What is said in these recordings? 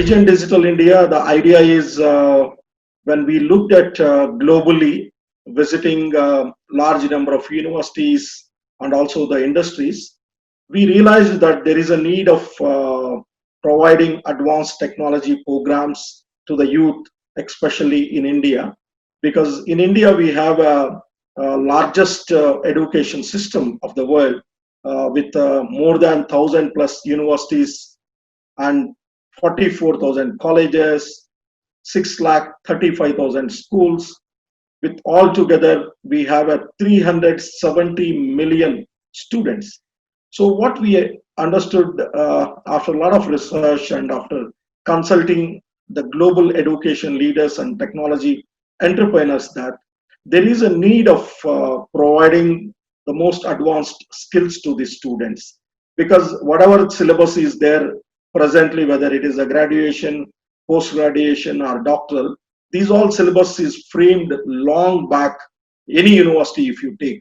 Vision Digital India, the idea is when we looked at globally, visiting large number of universities and also the industries, we realized that there is a need of providing advanced technology programs to the youth, especially in India, because in India we have a largest education system of the world with more than 1,000 plus universities and 44,000 colleges, 6,35,000 schools. With all together, we have a 370 million students. So what we understood after a lot of research and after consulting the global education leaders and technology entrepreneurs, that there is a need of providing the most advanced skills to the students, because whatever syllabus is there presently, whether it is a graduation, post graduation or doctoral, these all syllabus is framed long back, any university if you take,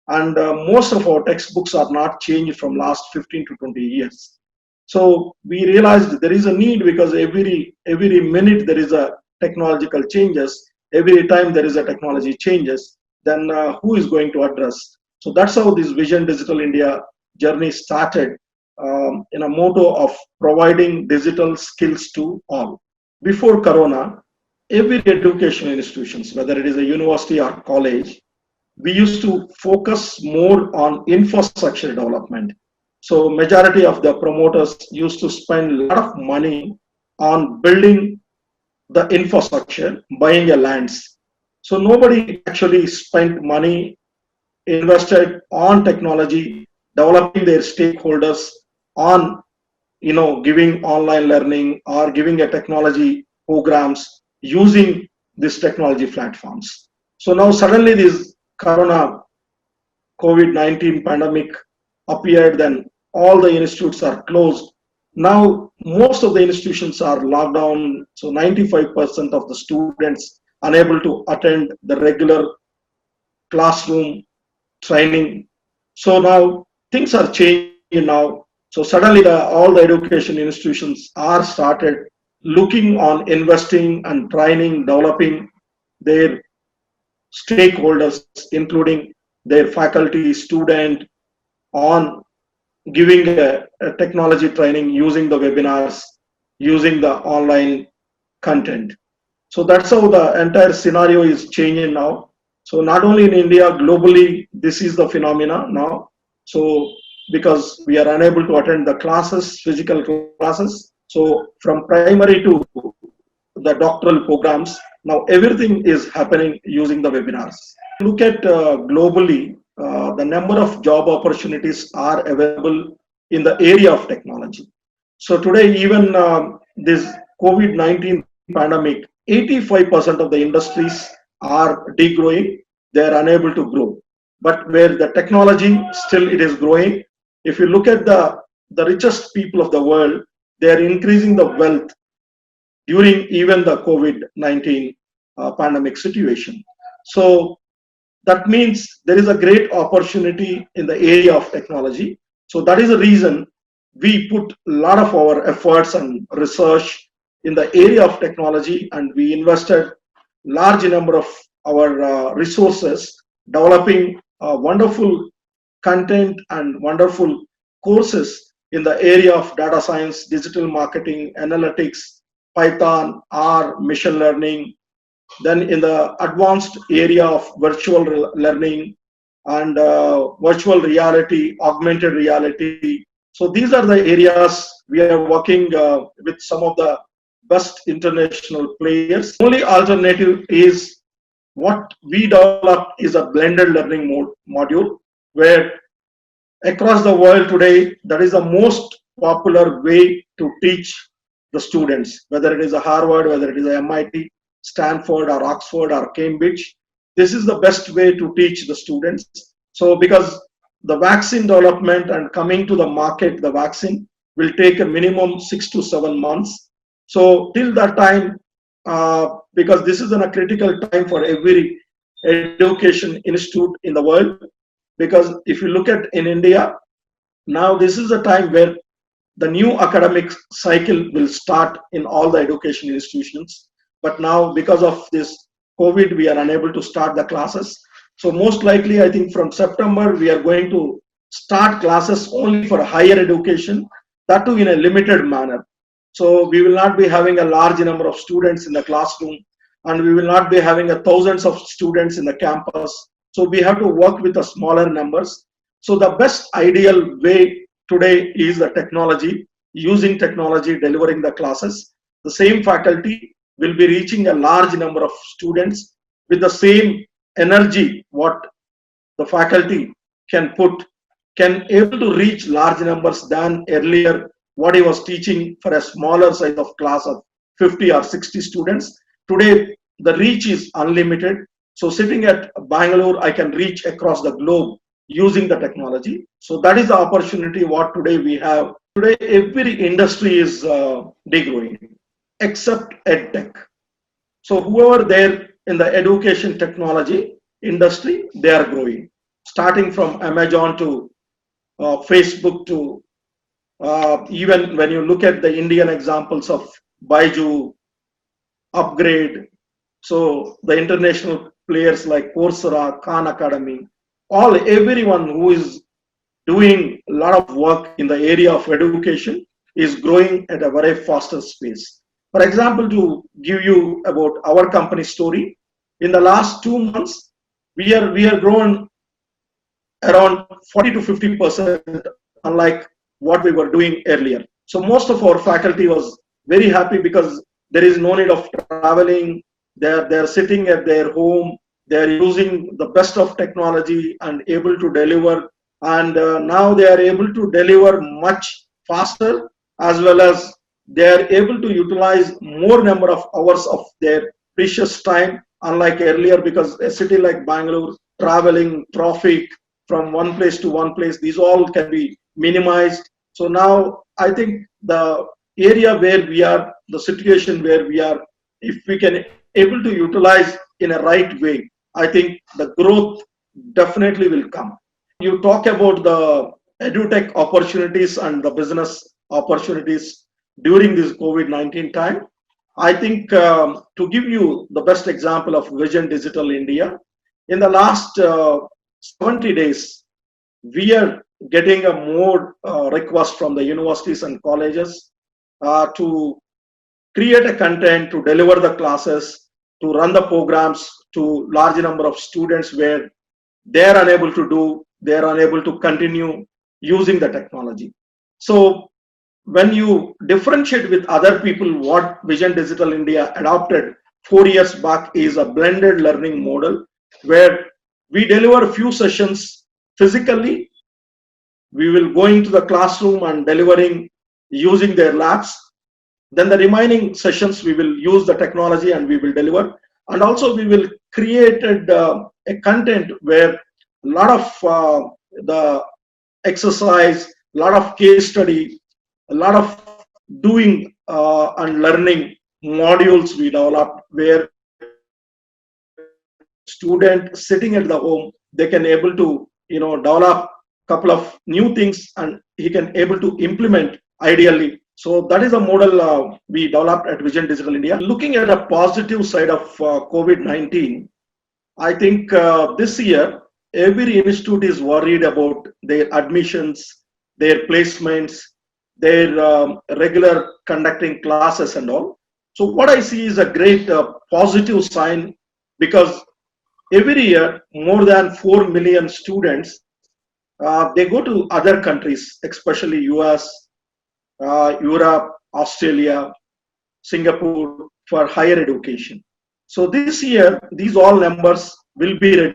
and most of our textbooks are not changed from last 15 to 20 years. So we realized there is a need, because every minute there is a technological changes, every time there is a technology changes, then who is going to address? So that's how this Vision Digital India journey started, in a motto of providing digital skills to all. Before Corona, every educational institutions, whether it is a university or college, we used to focus more on infrastructure development. So majority of the promoters used to spend a lot of money on building the infrastructure, buying a lands. So nobody actually spent money, invested on technology, developing their stakeholders on, giving online learning or giving a technology programs using these technology platforms. So now suddenly this Corona COVID-19 pandemic appeared, then all the institutes are closed. Now most of the institutions are locked down, so 95% of the students unable to attend the regular classroom training. So now things are changing now. So suddenly all the education institutions are started looking on investing and training, developing their stakeholders, including their faculty, student, on giving a technology training using the webinars, using the online content. So that's how the entire scenario is changing now. So not only in India, globally, this is the phenomena now. So because we are unable to attend the classes, physical classes, so from primary to the doctoral programs, now everything is happening using the webinars. Look at globally, the number of job opportunities are available in the area of technology. So today, even this COVID-19 pandemic, 85% of the industries are degrowing. They are unable to grow. But where the technology still it is growing, if you look at the richest people of the world, they are increasing the wealth during even the COVID-19 pandemic situation. So that means there is a great opportunity in the area of technology. So that is the reason we put a lot of our efforts and research in the area of technology, and we invested large number of our resources developing wonderful content and wonderful courses in the area of data science, digital marketing, analytics, Python, R, machine learning, then in the advanced area of virtual learning and virtual reality, augmented reality. So these are the areas we are working with some of the best international players. Only alternative is what we developed is a blended learning module, where across the world today, that is the most popular way to teach the students, whether it is a Harvard, whether it is a MIT, Stanford or Oxford or Cambridge. This is the best way to teach the students. So because the vaccine development and coming to the market, the vaccine will take a minimum 6 to 7 months. So till that time, because this is a critical time for every education institute in the world, because if you look at in India, now this is a time where the new academic cycle will start in all the education institutions. But now, because of this COVID, we are unable to start the classes. So most likely, I think from September, we are going to start classes only for higher education, that too in a limited manner. So we will not be having a large number of students in the classroom, and we will not be having a thousands of students in the campus. So we have to work with the smaller numbers. So the best ideal way today is the technology, using technology, delivering the classes. The same faculty will be reaching a large number of students with the same energy what the faculty can put, can able to reach large numbers than earlier what he was teaching for a smaller size of class of 50 or 60 students. Today the reach is unlimited. So sitting at Bangalore, I can reach across the globe using the technology. So that is the opportunity what today we have. Today every industry is degrowing except edtech. So whoever there in the education technology industry, they are growing, starting from Amazon to Facebook to even when you look at the Indian examples of Baiju, Upgrade, so the international players like Coursera, Khan Academy, everyone who is doing a lot of work in the area of education is growing at a very faster pace. For example, to give you about our company story, in the last 2 months, we are grown around 40 to 50%, unlike what we were doing earlier. So most of our faculty was very happy because there is no need of traveling. They're sitting at their home. They're using the best of technology and able to deliver. And now they are able to deliver much faster, as well as they are able to utilize more number of hours of their precious time, unlike earlier, because a city like Bangalore, traveling, traffic from one place to one place, these all can be minimized. So now I think the area where we are, the situation where we are, if we can able to utilize in a right way, I think the growth definitely will come. You talk about the edutech opportunities and the business opportunities during this COVID-19 time. I think to give you the best example of Vision Digital India, in the last 70 days, we are getting a more request from the universities and colleges to create a content, to deliver the classes, to run the programs to large number of students where they are unable to do, they are unable to continue using the technology. So when you differentiate with other people, what Vision Digital India adopted 4 years back is a blended learning model where we deliver a few sessions physically. We will go into the classroom and delivering using their labs. Then the remaining sessions we will use the technology and we will deliver. And also we will create a content where a lot of the exercise, a lot of case study, a lot of doing and learning modules we developed where student sitting at the home, they can able to develop couple of new things and he can able to implement ideally. So that is a model we developed at Vision Digital India. Looking at a positive side of COVID-19, I think this year every institute is worried about their admissions, their placements, their regular conducting classes and all. So what I see is a great positive sign, because every year more than 4 million students they go to other countries, especially US, Europe, Australia, Singapore for higher education. So this year, these all numbers will be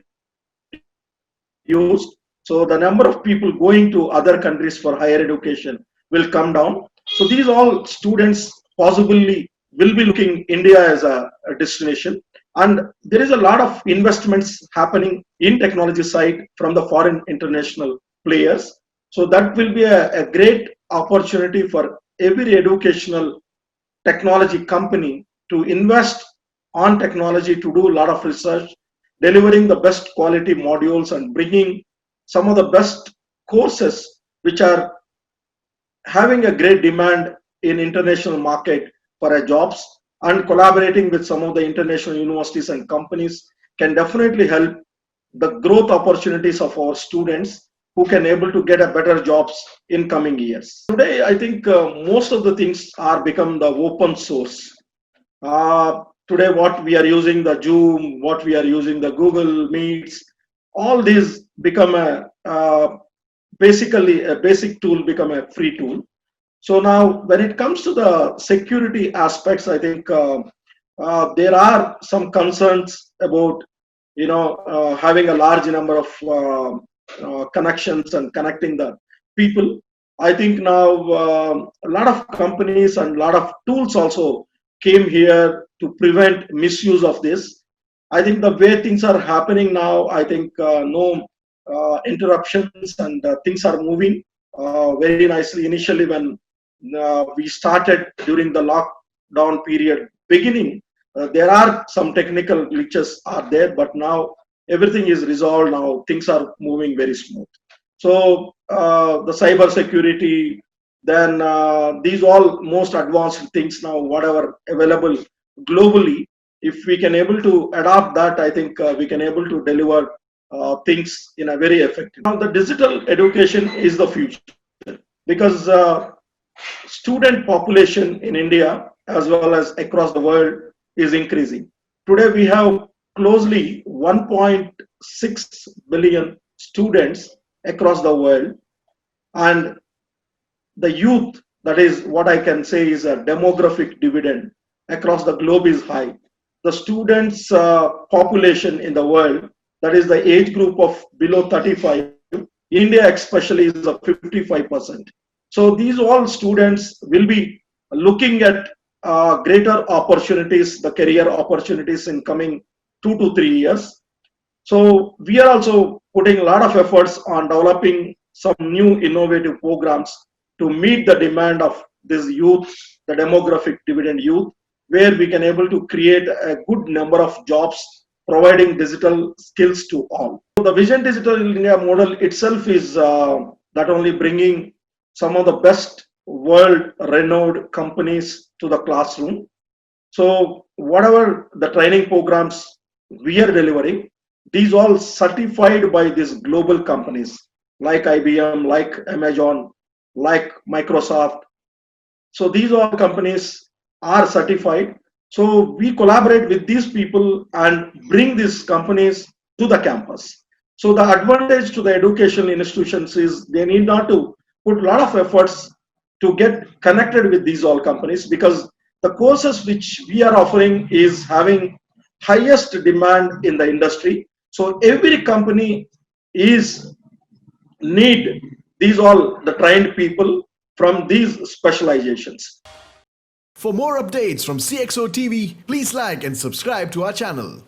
reduced. So the number of people going to other countries for higher education will come down. So these all students possibly will be looking India as a destination. And there is a lot of investments happening in technology side from the foreign international players. So that will be a great opportunity for every educational technology company to invest on technology, to do a lot of research, delivering the best quality modules and bringing some of the best courses which are having a great demand in international market for a jobs, and collaborating with some of the international universities and companies can definitely help the growth opportunities of our students who can able to get a better jobs in coming years. Today, I think most of the things are become the open source. Today, what we are using the Zoom, what we are using the Google Meets, all these become a basically a basic tool become a free tool. So now, when it comes to the security aspects, I think there are some concerns about having a large number of connections and connecting the people. I think now a lot of companies and a lot of tools also came here to prevent misuse of this. I think the way things are happening now, I think no interruptions and things are moving very nicely. Initially, when we started during the lockdown period beginning, there are some technical glitches are there, but now everything is resolved. Now things are moving very smooth. So the cyber security, then these all most advanced things now, whatever available globally, if we can able to adopt that, I think we can able to deliver things in a very effective. Now the digital education is the future because student population in India as well as across the world is increasing. Today we have closely 1.6 billion students across the world, and the youth, that is what I can say is a demographic dividend across the globe is high. The students population in the world, that is the age group of below 35, India especially is a 55%. So these all students will be looking at greater opportunities, the career opportunities in coming 2 to 3 years. So we are also putting a lot of efforts on developing some new innovative programs to meet the demand of this youth, the demographic dividend youth, where we can able to create a good number of jobs providing digital skills to all. So the Vision Digital India model itself is not only bringing some of the best world renowned companies to the classroom. So whatever the training programs we are delivering, these all certified by these global companies like IBM, like Amazon, like Microsoft. So these all companies are certified. So we collaborate with these people and bring these companies to the campus. So the advantage to the educational institutions is they need not to put a lot of efforts to get connected with these all companies, because the courses which we are offering is having highest demand in the industry. So every company is need these all the trained people from these specializations. For more updates from CXO TV, please like and subscribe to our channel.